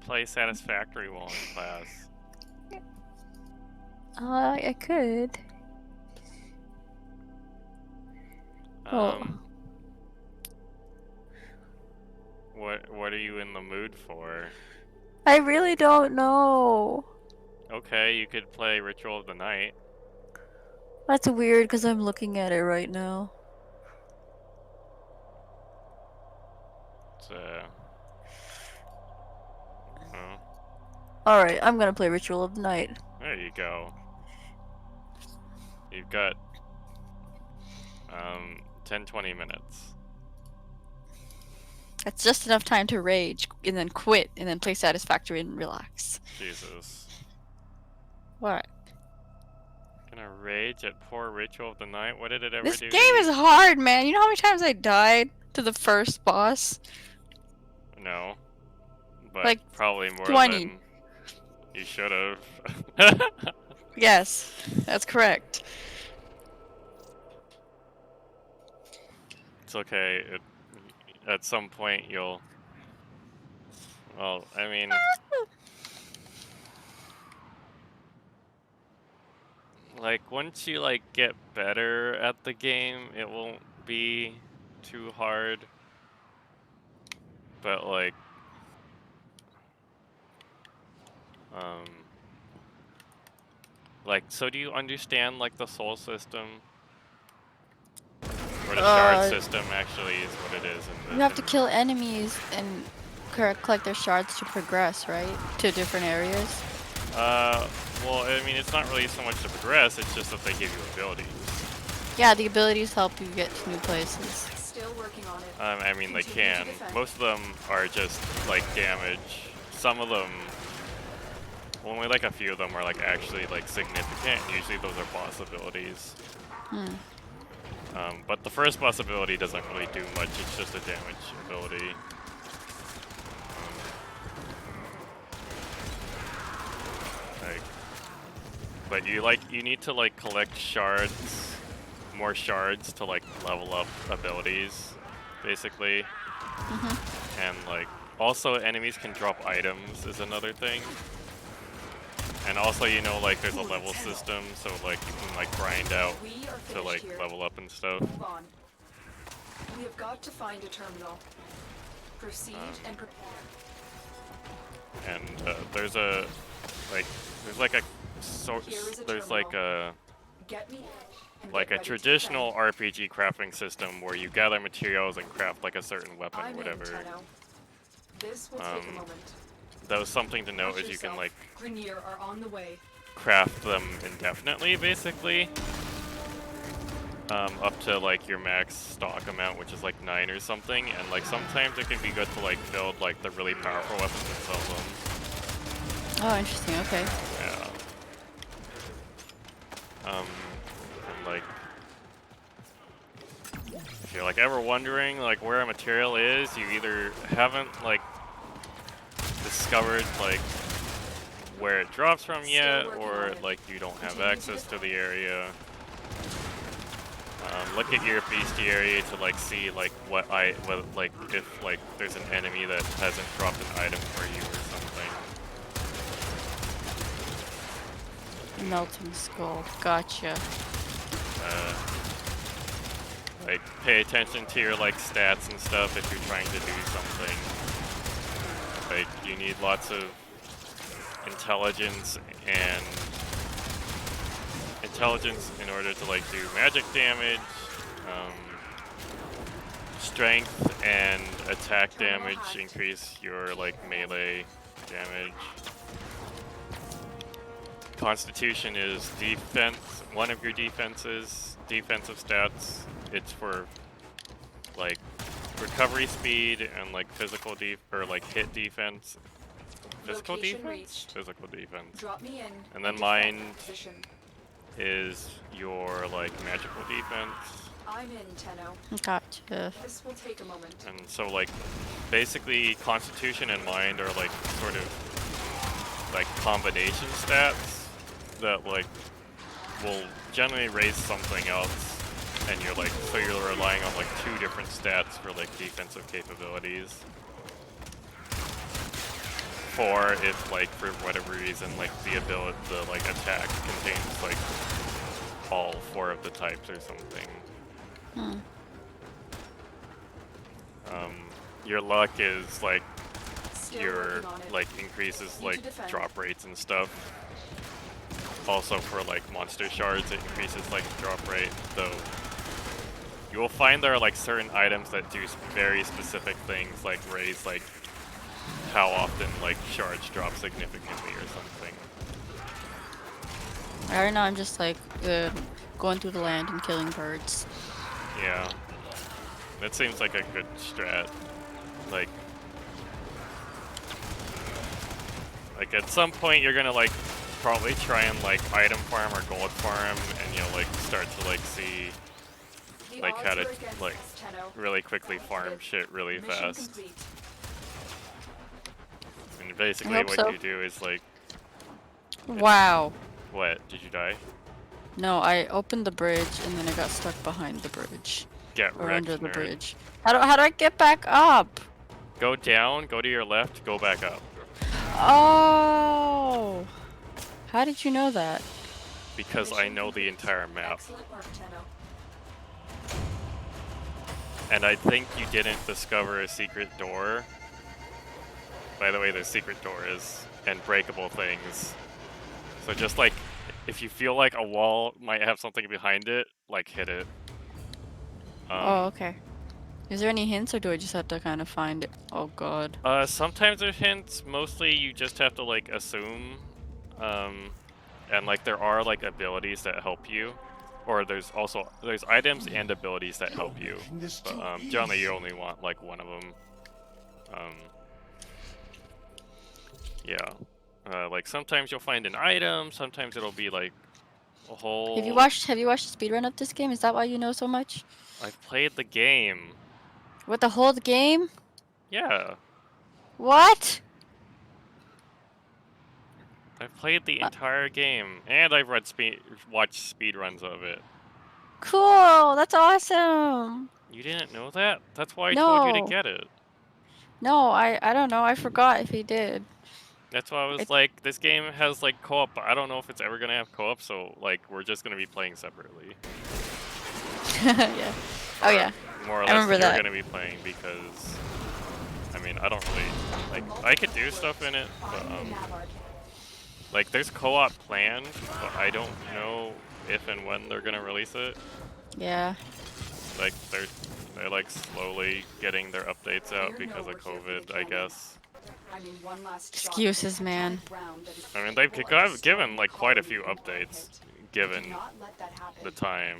play Satisfactory while in class? I could. Oh. What are you in the mood for? I really don't know. Okay, you could play Ritual of the Night. That's weird because I'm looking at it right now. It's oh, Alright, I'm gonna play Ritual of the Night. there you go. You've got 10-20 minutes. That's just enough time to rage and then quit and then play Satisfactory and relax. Jesus. What? Gonna rage at poor Ritual of the Night? What did it ever This do to game you? is hard, man. You know how many times I died to the first boss? No. But Like, probably more 20. than you should have. Yes, that's correct. It's okay. At some point you'll... Well, I mean... Like, once you, like, get better at the game, it won't be too hard. But, like... Like, so do you understand, like, the soul system? Or the shard system, actually, is what it is. You have to kill enemies and collect their shards to progress, right? To different areas? Well, I mean, it's not really so much to progress, it's just that they give you abilities. Yeah, the abilities help you get to new places. Still working on it. I mean, they can. Most of them are just, like, damage. Some of them... Only, like, a few of them are, like, actually, like, significant. Usually those are boss abilities. But the first boss ability doesn't really do much, it's just a damage ability. But you need to, like, collect shards, more shards to, like, level up abilities, basically. And, like, also enemies can drop items is another thing. And also, you know, like, there's a level system, so, like, you can, like, grind out to, like, level up and stuff. Move on. We have got to find a terminal. Proceed and prepare. And there's a, like, there's like a there's like a traditional RPG crafting system where you gather materials and craft like a certain weapon or whatever. This will take a moment. That was something to note is you can like Grenier are on the way. craft them indefinitely, basically. Up to like your max stock amount, which is like 9 or something, and like sometimes it can be good to like build like the really powerful weapons and sell them. Oh, interesting, okay. Yeah. And like, if you're like ever wondering like where a material is, you either haven't like discovered like where it drops from yet, or like you don't have access to the area. Look at your bestiary to like see like like if like there's an enemy that hasn't dropped an item for you or something. Melting skull, gotcha. Like pay attention to your like stats and stuff if you're trying to do something. Like you need lots of intelligence in order to like do magic damage, strength and attack damage increase your like melee damage. Constitution is defense, one of your defensive stats. It's for like recovery speed and like physical or like hit defense. Physical defense? Physical defense. Drop me in. And then mind is your like magical defense. I'm in, Tenno. Gotcha. This will take a moment. And so like basically Constitution and mind are like sort of like combination stats that like will generally raise something else, and you're like so you're relying on like 2 different stats for like defensive capabilities. or if like for whatever reason like the like attack contains like all 4 of the types or something. Hmm. Your luck is like Still your working on it. like increases Need like to defend. drop rates and stuff. Also for like monster shards, it increases like drop rate, though you will find there are like certain items that do very specific things, like raise like how often like shards drop significantly or something. Right now I'm just like going through the land and killing birds. Yeah. That seems like a good strat. Like at some point you're gonna like probably try and like item farm or gold farm, and you'll like start to like see The like how odds to are against like us, Tenno. really quickly farm shit really Mission fast. complete. And basically hope what so. you do is like, Wow. what? Did you die? No, I opened the bridge and then I got stuck behind the bridge. Get Or wrecked, under the nerd. bridge. How do I get back up? Go down, go to your left, go back up. Oh. How did you know that? Because I know the entire map. Excellent work, Tenno. And I think you didn't discover a secret door. By the way, there's secret doors and breakable things. So just like, if you feel like a wall might have something behind it, like hit it. Oh, okay. Is there any hints or do I just have to kind of find it? Oh god. Sometimes there's hints, mostly you just have to like assume. And like there are like abilities that help you. Or there's items and abilities that help you. But generally you only want like one of them. Yeah. Like sometimes you'll find an item, sometimes it'll be like a whole... Have you watched the speedrun of this game? Is that why you know so much? I've played the game. What, the whole game? Yeah. What? I've played the entire game. And I've watched speedruns of it. Cool, that's awesome. You didn't know that? That's why I told you to No. get it. No, I don't know. I forgot if he did. That's why I was like, this game has like co-op, but I don't know if it's ever gonna have co-op, so like we're just gonna be playing separately. Yeah. Oh yeah. More or I less remember you're that. gonna be playing because I mean I don't really like I could do stuff in it, but like there's co-op planned, but I don't know if and when they're gonna release it. Yeah. Like they're like slowly getting their updates out because of COVID, I guess. I mean, one last Excuses, man. I mean, they've given like quite a few updates, given the time.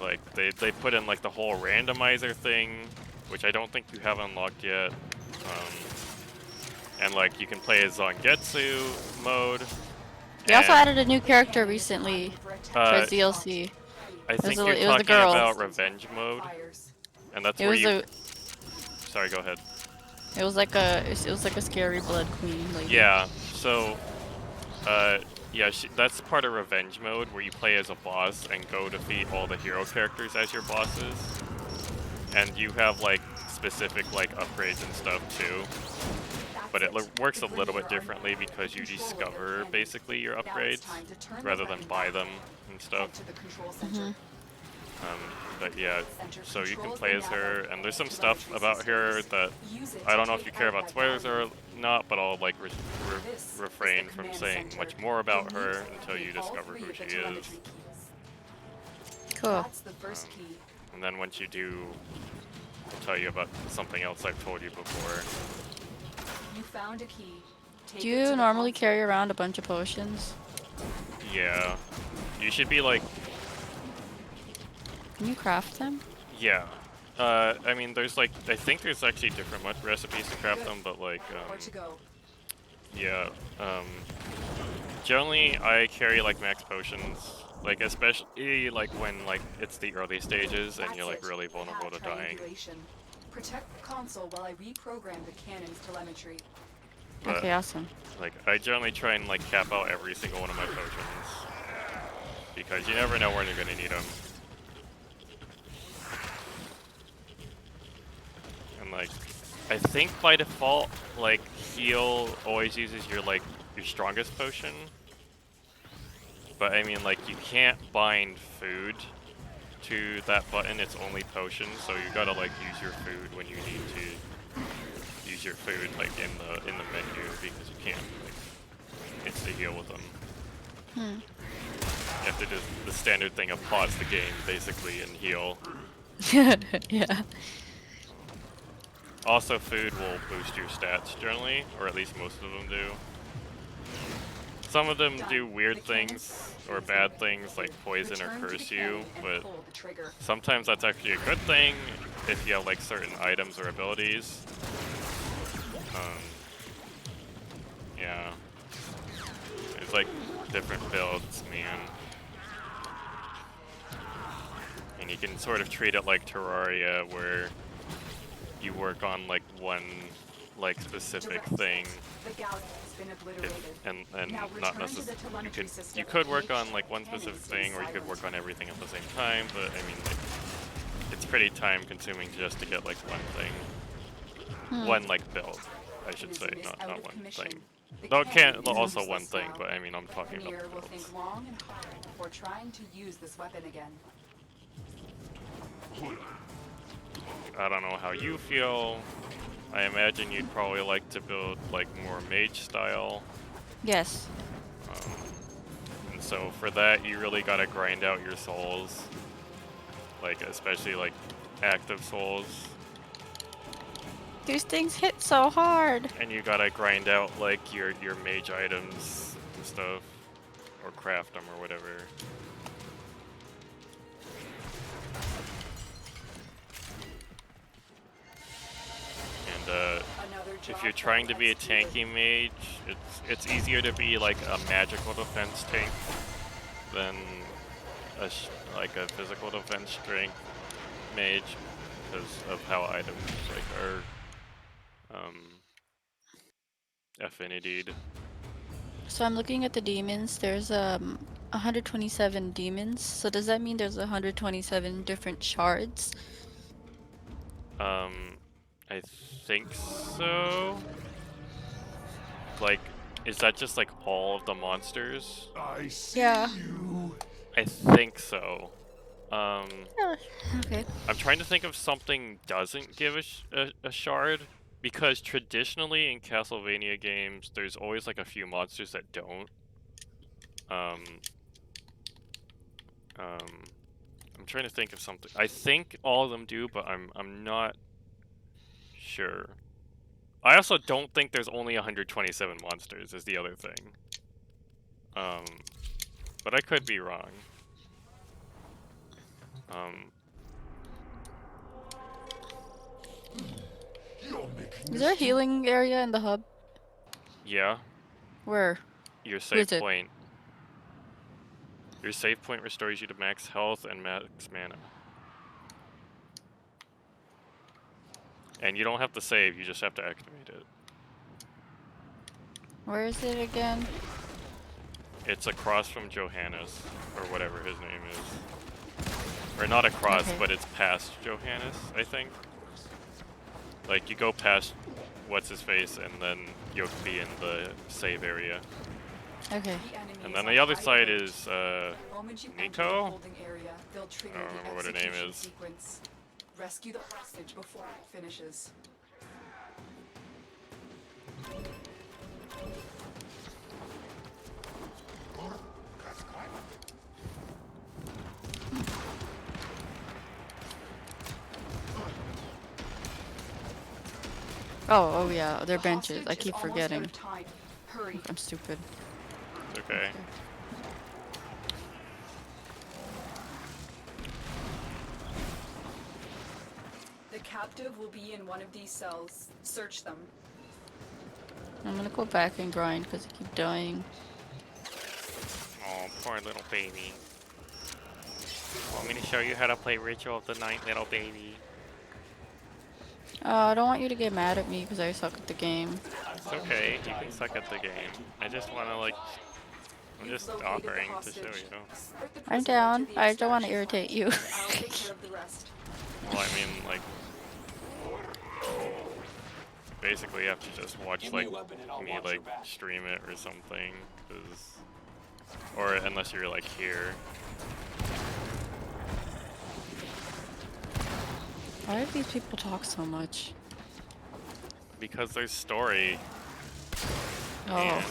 Like they put in like the whole randomizer thing, which I don't think you have unlocked yet. And like you can play as Zangetsu mode. They also added a new character recently for DLC. I think you're it was the talking girl. about revenge mode, and that's It where was you. Sorry, go ahead. It was like a scary blood queen lady. Yeah. So, yeah, that's part of revenge mode where you play as a boss and go defeat all the hero characters as your bosses, and you have like specific like upgrades and stuff too. But it works a little bit differently because you discover basically your upgrades rather than buy them and stuff. But yeah, so you can play as her, and there's some stuff about her that I don't know if you care about spoilers or not, but I'll like refrain from saying much more about her until you discover who she is. Cool. And then once you do, I'll tell you about something else I've told you before. You found a key. Do you normally carry around a bunch of potions? Yeah. You should be like... Can you craft them? Yeah. I mean, there's like... I think there's actually different recipes to craft them, but like... yeah. Generally, I carry like max potions. Like, especially like when like it's the early stages and you're like really vulnerable to dying. Protect the console while I reprogram the cannon's telemetry. But, okay, awesome. Like, I generally try and like cap out every single one of my potions. Because you never know when you're gonna need them. And like, I think by default, like, heal always uses your strongest potion. But I mean, like, you can't bind food to that button. It's only potion, so you gotta like use your food when you need to use your food, like in the menu, because you can't like insta heal with them. You have to do the standard thing of pause the game basically and heal. Yeah. Also, food will boost your stats generally, or at least most of them do. Some of them do weird things or bad things like poison or curse you, but sometimes that's actually a good thing if you have like certain items or abilities. Yeah. There's like different builds, man. And you can sort of treat it like Terraria, where you work on like one like specific thing. And not necessarily you could work on like one specific thing, or you could work on everything at the same time, but I mean like it's pretty time consuming just to get like one thing. One like build, I should say, not one thing. Though it can't also one thing, but I mean I'm talking about the builds. Before trying to use this weapon again. I don't know how you feel. I imagine you'd probably like to build like more mage style. Yes. And so for that, you really gotta grind out your souls, like especially like active souls. These things hit so hard. And you gotta grind out like your mage items and stuff, or craft them or whatever. And if you're trying to be a tanky mage, it's easier to be like a magical defense tank than like a physical defense strength mage, because of how items like are affinitied. So I'm looking at the demons. There's 127 demons. So does that mean there's 127 different shards? I think so. Like, is that just like all of the monsters? I see Yeah. you. I think so. Okay. I'm trying to think if something doesn't give a shard, because traditionally in Castlevania games, there's always like a few monsters that don't. I'm trying to think of something. I think all of them do, but I'm not sure. I also don't think there's only 127 monsters, is the other thing. But I could be wrong. Is there a healing area in the hub? Yeah, Where? your is save it? point. Your save point restores you to max health and max mana. And you don't have to save, you just have to activate it. Where is it again? It's across from Johannes, or whatever his name is. Or not across, Okay. but it's past Johannes, I think. Like, you go past what's-his-face, and then you'll be in the save area. Okay. And then the other side is, Nico? I I don't remember what her name is. Sequence. Rescue the hostage before it finishes. Oh yeah, they're The benches. I hostage is keep almost forgetting. out of time. Hurry. I'm stupid. Okay. The captive will be in one of these cells. Search them. I'm gonna go back and grind because I keep dying. Oh, poor little baby. Want me to show you how to play Ritual of the Night, little baby? I don't want you to get mad at me because I suck at the game. It's okay, you can suck at the game. I just wanna like... I'm just offering to show you. I'm down. I don't want to irritate you. I'll take care of the rest. Well, I mean, like... basically you have to just watch Give me like a weapon and I'll me watch like your back. stream it or something, or unless you're like here. Why do these people talk so much? Because there's story. Oh.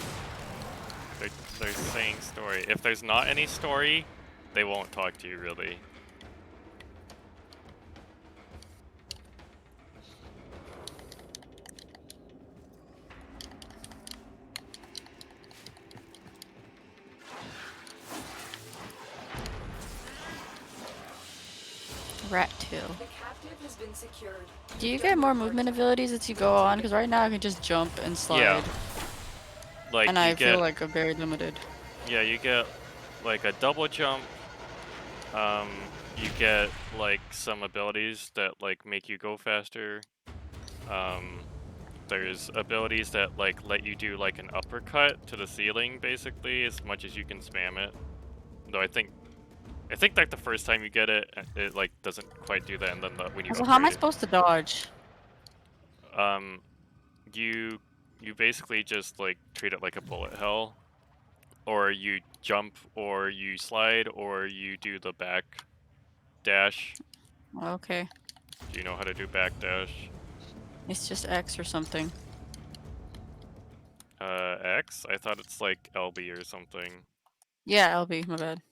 And they're saying story. If there's not any story, they won't talk to you really. Rat tail. The captive has been secured. Do you get more movement abilities as you go on? Because right now I can just jump and slide. Yeah. Like And you I get, feel like I'm very limited. yeah, you get like a double jump. You get like some abilities that like make you go faster. There's abilities that like let you do like an uppercut to the ceiling basically as much as you can spam it. Though I think like the first time you get it, it like doesn't quite do that, and then when you So how am I upgrade supposed to dodge? it, you basically just like treat it like a bullet hell, or you jump, or you slide, or you do the back dash. Okay. Do you know how to do back dash? It's just X or something. X? I thought it's like LB or something. Yeah, LB, my bad.